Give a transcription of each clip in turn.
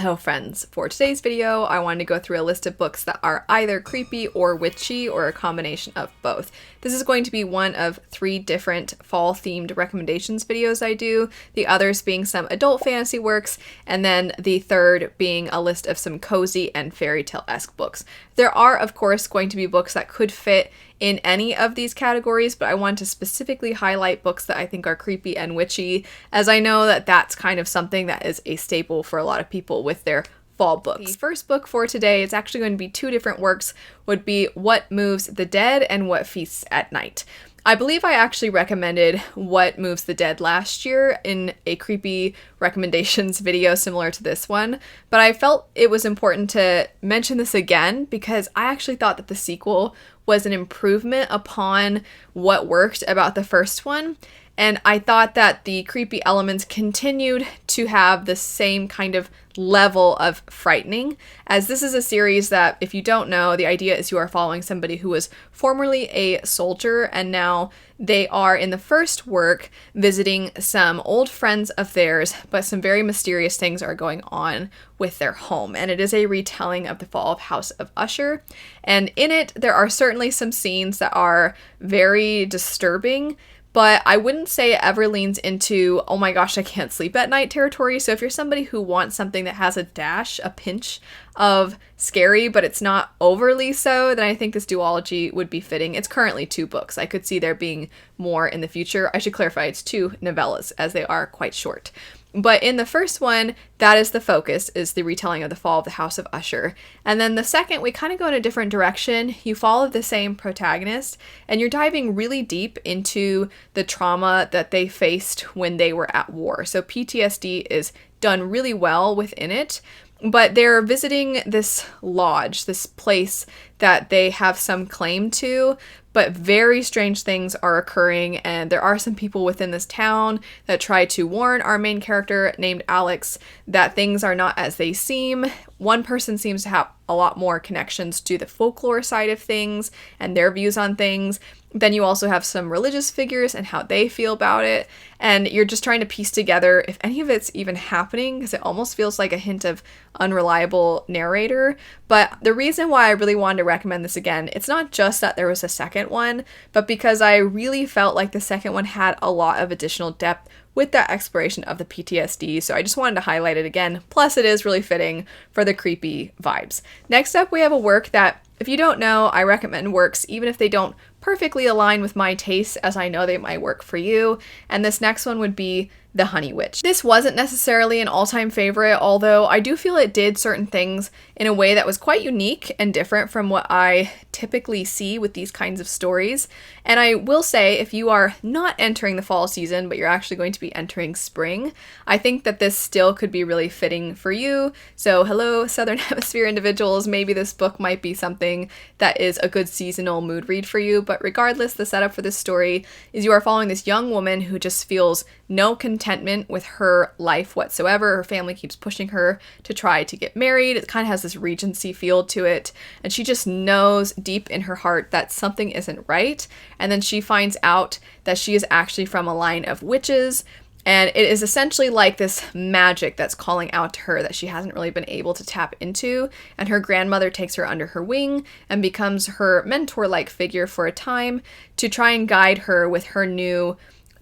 Hello friends, for today's video I wanted to go through a list of books that are either creepy or witchy or a combination of both. This is going to be one of 3 different fall themed recommendations videos I do, the others being some adult fantasy works, and then the third being a list of some cozy and fairy tale-esque books. There are of course going to be books that could fit in any of these categories, but I want to specifically highlight books that I think are creepy and witchy, as I know that that's kind of something that is a staple for a lot of people with their fall books. The first book for today is actually going to be 2 different works, would be What Moves the Dead and What Feasts at Night. I believe I actually recommended What Moves the Dead last year in a creepy recommendations video similar to this one, but I felt it was important to mention this again because I actually thought that the sequel was an improvement upon what worked about the first one, and I thought that the creepy elements continued to have the same kind of level of frightening, as this is a series that, if you don't know, the idea is you are following somebody who was formerly a soldier and now they are in the first work visiting some old friends of theirs, but some very mysterious things are going on with their home, and it is a retelling of the fall of House of Usher, and in it there are certainly some scenes that are very disturbing, but I wouldn't say it ever leans into, oh my gosh, I can't sleep at night territory. So if you're somebody who wants something that has a dash, a pinch of scary, but it's not overly so, then I think this duology would be fitting. It's currently 2 books. I could see there being more in the future. I should clarify it's 2 novellas, as they are quite short. But in the first one, that is the focus, is the retelling of the fall of the House of Usher. And then the second, we kind of go in a different direction. You follow the same protagonist, and you're diving really deep into the trauma that they faced when they were at war. So PTSD is done really well within it. But they're visiting this lodge, this place that they have some claim to, but very strange things are occurring, and there are some people within this town that try to warn our main character named Alex that things are not as they seem. One person seems to have a lot more connections to the folklore side of things and their views on things. Then you also have some religious figures and how they feel about it, and you're just trying to piece together if any of it's even happening, because it almost feels like a hint of unreliable narrator. But the reason why I really wanted to recommend this again, it's not just that there was a second one, but because I really felt like the second one had a lot of additional depth with that exploration of the PTSD, so I just wanted to highlight it again. Plus, it is really fitting for the creepy vibes. Next up, we have a work that, if you don't know, I recommend works even if they don't perfectly align with my tastes, as I know they might work for you, and this next one would be The Honey Witch. This wasn't necessarily an all-time favorite, although I do feel it did certain things in a way that was quite unique and different from what I typically see with these kinds of stories. And I will say, if you are not entering the fall season, but you're actually going to be entering spring, I think that this still could be really fitting for you. So hello, Southern Hemisphere individuals, maybe this book might be something that is a good seasonal mood read for you, but regardless, the setup for this story is you are following this young woman who just feels no contentment with her life whatsoever. Her family keeps pushing her to try to get married. It kind of has this Regency feel to it, and she just knows deep in her heart that something isn't right, and then she finds out that she is actually from a line of witches, and it is essentially like this magic that's calling out to her that she hasn't really been able to tap into, and her grandmother takes her under her wing and becomes her mentor-like figure for a time to try and guide her with her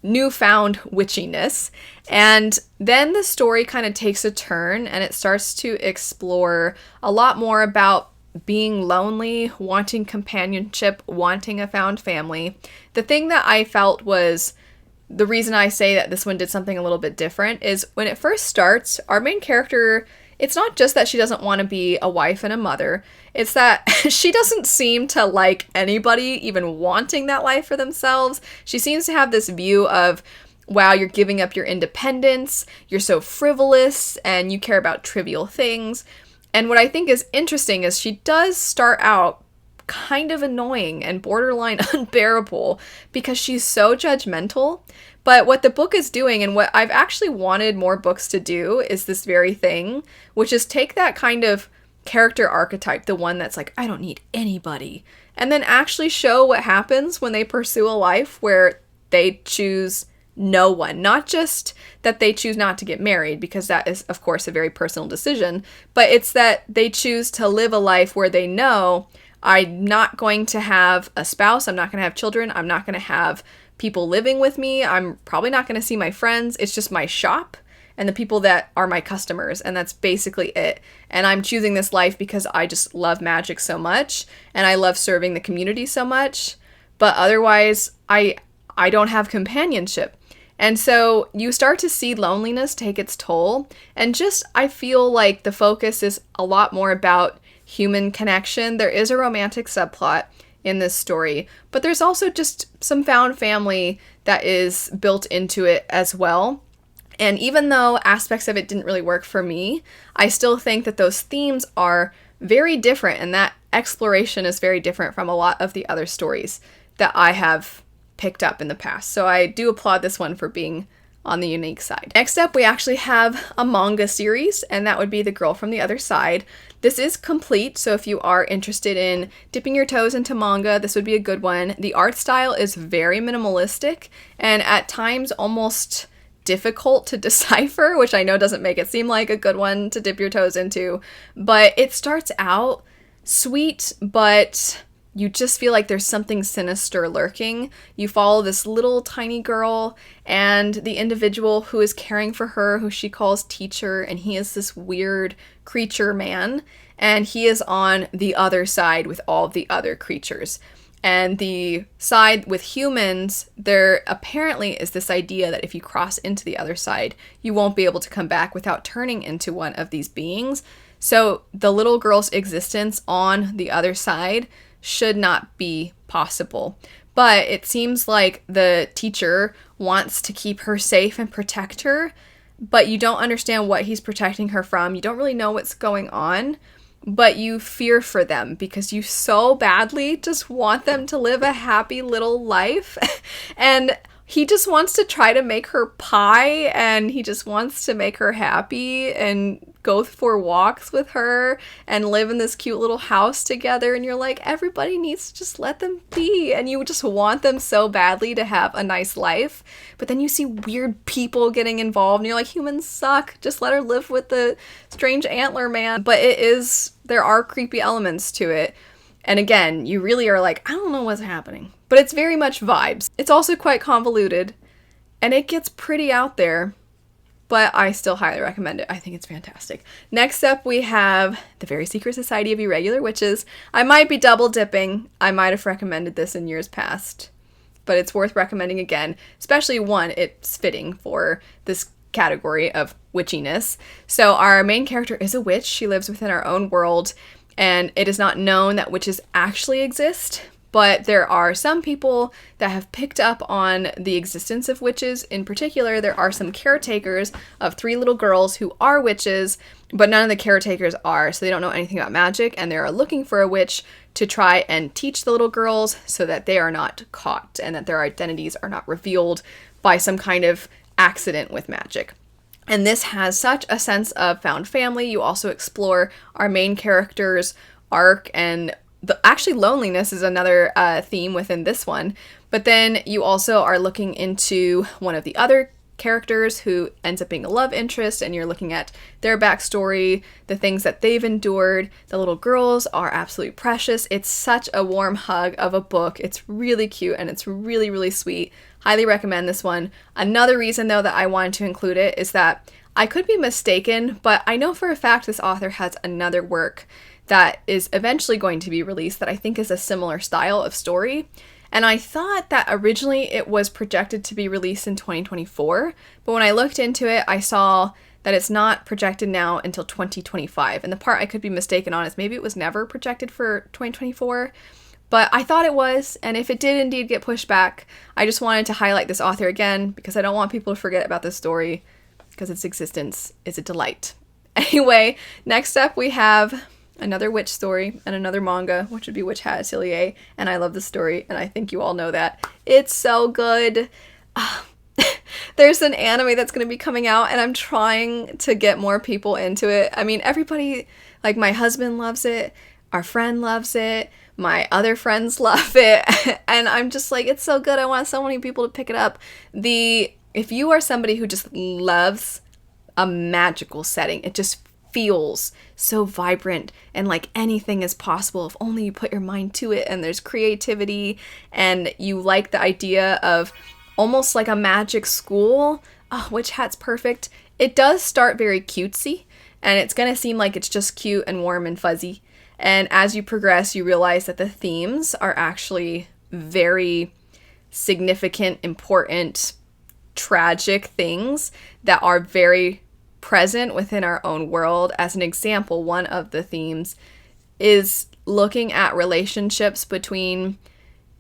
newfound witchiness. And then the story kind of takes a turn and it starts to explore a lot more about being lonely, wanting companionship, wanting a found family. The thing that I felt was the reason I say that this one did something a little bit different is when it first starts, our main character, it's not just that she doesn't want to be a wife and a mother, it's that she doesn't seem to like anybody even wanting that life for themselves. She seems to have this view of, wow, you're giving up your independence, you're so frivolous, and you care about trivial things. And what I think is interesting is she does start out kind of annoying and borderline unbearable because she's so judgmental. But what the book is doing, and what I've actually wanted more books to do, is this very thing, which is take that kind of character archetype, the one that's like, I don't need anybody, and then actually show what happens when they pursue a life where they choose no one. Not just that they choose not to get married, because that is, of course, a very personal decision, but it's that they choose to live a life where they know, I'm not going to have a spouse, I'm not going to have children, I'm not going to have people living with me, I'm probably not going to see my friends, it's just my shop and the people that are my customers, and that's basically it. And I'm choosing this life because I just love magic so much, and I love serving the community so much, but otherwise, I don't have companionship. And so you start to see loneliness take its toll, and just, I feel like the focus is a lot more about human connection. There is a romantic subplot in this story, but there's also just some found family that is built into it as well. And even though aspects of it didn't really work for me, I still think that those themes are very different, and that exploration is very different from a lot of the other stories that I have picked up in the past. So I do applaud this one for being on the unique side. Next up, we actually have a manga series, and that would be The Girl from the Other Side. This is complete, so if you are interested in dipping your toes into manga, this would be a good one. The art style is very minimalistic, and at times almost difficult to decipher, which I know doesn't make it seem like a good one to dip your toes into, but it starts out sweet, but you just feel like there's something sinister lurking. You follow this little tiny girl and the individual who is caring for her, who she calls teacher, and he is this weird creature man, and he is on the other side with all the other creatures. And the side with humans, there apparently is this idea that if you cross into the other side, you won't be able to come back without turning into one of these beings. So the little girl's existence on the other side should not be possible. But it seems like the teacher wants to keep her safe and protect her, but you don't understand what he's protecting her from. You don't really know what's going on, but you fear for them because you so badly just want them to live a happy little life. And he just wants to try to make her pie, and he just wants to make her happy and go for walks with her and live in this cute little house together. And you're like, everybody needs to just let them be. And you just want them so badly to have a nice life. But then you see weird people getting involved and you're like, humans suck. Just let her live with the strange antler man. But there are creepy elements to it. And again, you really are like, I don't know what's happening. But it's very much vibes. It's also quite convoluted, and it gets pretty out there, but I still highly recommend it. I think it's fantastic. Next up, we have The Very Secret Society of Irregular Witches. I might be double dipping. I might have recommended this in years past, but it's worth recommending again, especially one, it's fitting for this category of witchiness. So our main character is a witch. She lives within our own world, and it is not known that witches actually exist, but there are some people that have picked up on the existence of witches. In particular, there are some caretakers of 3 little girls who are witches, but none of the caretakers are, so they don't know anything about magic, and they are looking for a witch to try and teach the little girls so that they are not caught and that their identities are not revealed by some kind of accident with magic. And this has such a sense of found family. You also explore our main character's arc, and actually loneliness is another theme within this one. But then you also are looking into one of the other characters who ends up being a love interest, and you're looking at their backstory, the things that they've endured. The little girls are absolutely precious. It's such a warm hug of a book. It's really cute and it's really, really sweet. Highly recommend this one. Another reason, though, that I wanted to include it is that I could be mistaken, but I know for a fact this author has another work that is eventually going to be released that I think is a similar style of story. And I thought that originally it was projected to be released in 2024, but when I looked into it, I saw that it's not projected now until 2025. And the part I could be mistaken on is maybe it was never projected for 2024, but I thought it was, and if it did indeed get pushed back, I just wanted to highlight this author again because I don't want people to forget about this story because its existence is a delight. Anyway, next up we have another witch story and another manga, which would be Hat Atelier, and I love the story, and I think you all know that. It's so good. There's an anime that's going to be coming out, and I'm trying to get more people into it. I mean, everybody, like my husband loves it, our friend loves it, my other friends love it, and I'm just like, it's so good. I want so many people to pick it up. If you are somebody who just loves a magical setting, it just feels so vibrant and like anything is possible if only you put your mind to it, and there's creativity, and you like the idea of almost like a magic school, Witch Hat's perfect. It does start very cutesy, and it's going to seem like it's just cute and warm and fuzzy. And as you progress, you realize that the themes are actually very significant, important, tragic things that are very present within our own world. As an example, one of the themes is looking at relationships between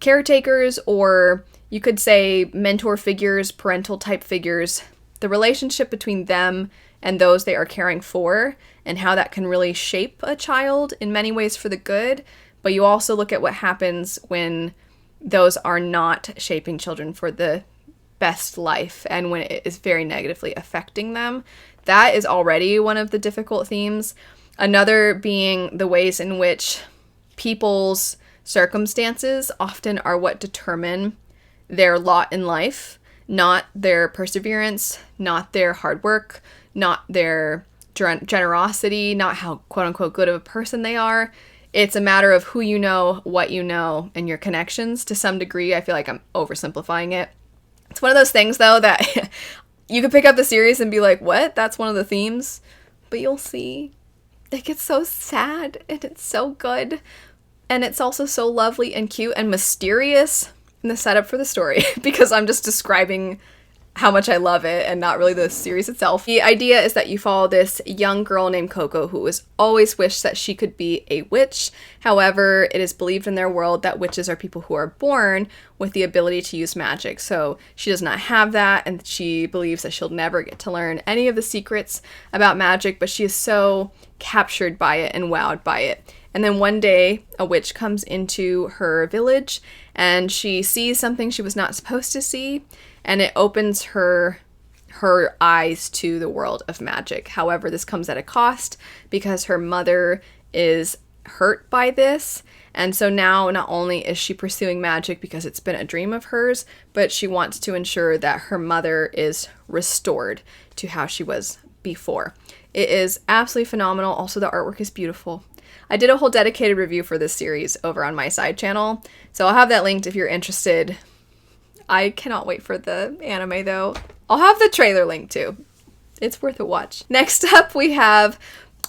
caretakers, or you could say mentor figures, parental type figures, the relationship between them and those they are caring for, and how that can really shape a child in many ways for the good. But you also look at what happens when those are not shaping children for the best life, and when it is very negatively affecting them. That is already one of the difficult themes. Another being the ways in which people's circumstances often are what determine their lot in life, not their perseverance, not their hard work, not their generosity, not how quote-unquote good of a person they are. It's a matter of who you know, what you know, and your connections to some degree. I feel like I'm oversimplifying it. It's one of those things, though, that you could pick up the series and be like, what? That's one of the themes? But you'll see. It gets so sad, and it's so good. And it's also so lovely and cute and mysterious in the setup for the story, because I'm just describing how much I love it and not really the series itself. The idea is that you follow this young girl named Koko who has always wished that she could be a witch. However, it is believed in their world that witches are people who are born with the ability to use magic. So she does not have that, and she believes that she'll never get to learn any of the secrets about magic, but she is so captured by it and wowed by it. And then one day, a witch comes into her village, and she sees something she was not supposed to see, and it opens her eyes to the world of magic. However, this comes at a cost, because her mother is hurt by this, and so now not only is she pursuing magic because it's been a dream of hers, but she wants to ensure that her mother is restored to how she was before. It is absolutely phenomenal. Also, the artwork is beautiful. I did a whole dedicated review for this series over on my side channel, so I'll have that linked if you're interested. I cannot wait for the anime, though. I'll have the trailer linked, too. It's worth a watch. Next up, we have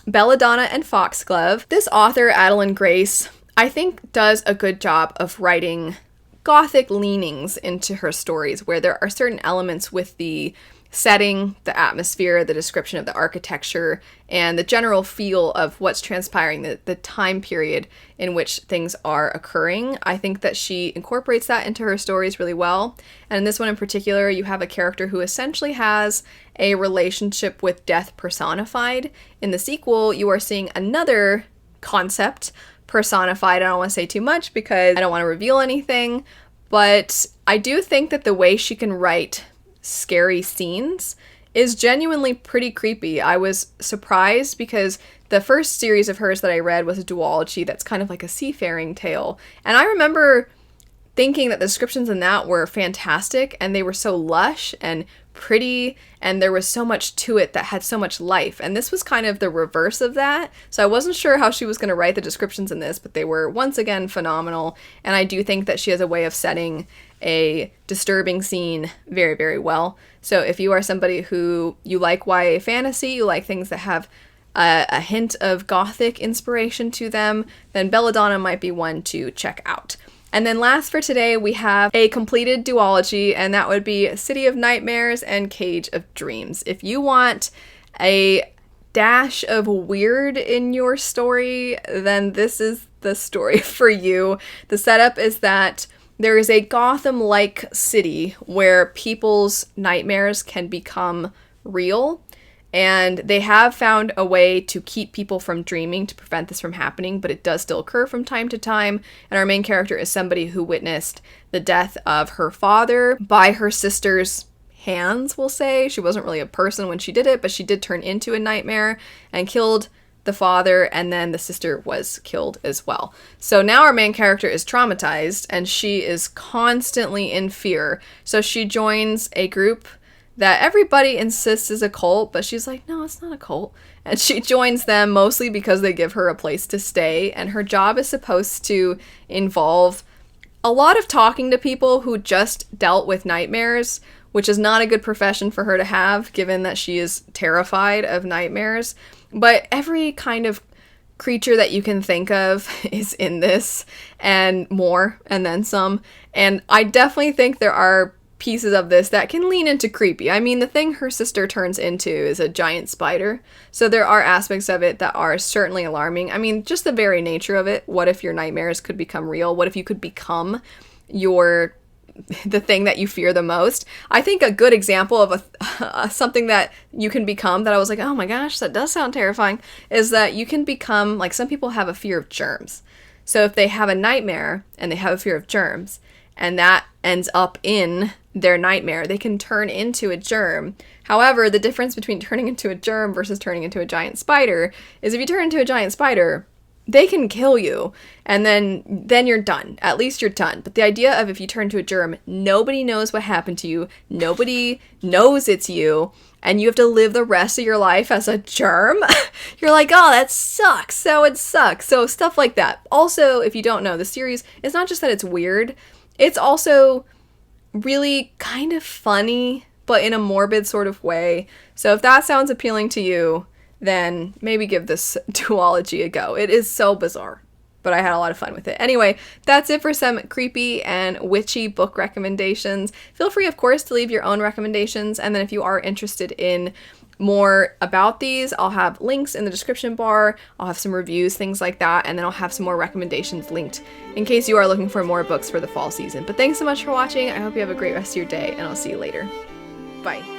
Belladonna and Foxglove. This author, Adeline Grace, I think does a good job of writing gothic leanings into her stories, where there are certain elements with the setting, the atmosphere, the description of the architecture, and the general feel of what's transpiring, the time period in which things are occurring. I think that she incorporates that into her stories really well. And in this one in particular, you have a character who essentially has a relationship with death personified. In the sequel, you are seeing another concept personified. I don't want to say too much because I don't want to reveal anything, but I do think that the way she can write scary scenes is genuinely pretty creepy. I was surprised because the first series of hers that I read was a duology that's kind of like a seafaring tale, and I remember thinking that the descriptions in that were fantastic, and they were so lush and pretty, and there was so much to it that had so much life. And this was kind of the reverse of that, so I wasn't sure how she was going to write the descriptions in this, but they were once again phenomenal. And I do think that she has a way of setting a disturbing scene very, very well. So if you are somebody who you like YA fantasy, you like things that have a hint of gothic inspiration to them, then Belladonna might be one to check out. And then last for today, we have a completed duology, and that would be City of Nightmares and Cage of Dreams. If you want a dash of weird in your story, then this is the story for you. The setup is that there is a Gotham-like city where people's nightmares can become real, and they have found a way to keep people from dreaming to prevent this from happening, but it does still occur from time to time. And our main character is somebody who witnessed the death of her father by her sister's hands, we'll say. She wasn't really a person when she did it, but she did turn into a nightmare and killed the father, and then the sister was killed as well. So now our main character is traumatized, and she is constantly in fear. So she joins a group that everybody insists is a cult, but she's like, no, it's not a cult. And she joins them mostly because they give her a place to stay, and her job is supposed to involve a lot of talking to people who just dealt with nightmares, which is not a good profession for her to have, given that she is terrified of nightmares. But every kind of creature that you can think of is in this, and more, and then some. And I definitely think there are pieces of this that can lean into creepy. I mean, the thing her sister turns into is a giant spider, so there are aspects of it that are certainly alarming. I mean, just the very nature of it. What if your nightmares could become real? What if you could become the thing that you fear the most? I think a good example of something that you can become that I was like, oh my gosh, that does sound terrifying, is that you can become, like, some people have a fear of germs. So if they have a nightmare and they have a fear of germs, and that ends up in their nightmare, they can turn into a germ. However, the difference between turning into a germ versus turning into a giant spider is if you turn into a giant spider, they can kill you, and then you're done. At least you're done. But the idea of if you turn into a germ, nobody knows what happened to you, nobody knows it's you, and you have to live the rest of your life as a germ, you're like, oh, that sucks. So it sucks. So stuff like that. Also, if you don't know, the series, it's not just that it's weird, it's also really kind of funny, but in a morbid sort of way. So if that sounds appealing to you, then maybe give this duology a go. It is so bizarre, but I had a lot of fun with it. Anyway, that's it for some creepy and witchy book recommendations. Feel free, of course, to leave your own recommendations, and then if you are interested in more about these, I'll have links in the description bar, I'll have some reviews, things like that, and then I'll have some more recommendations linked in case you are looking for more books for the fall season. But thanks so much for watching, I hope you have a great rest of your day, and I'll see you later. Bye.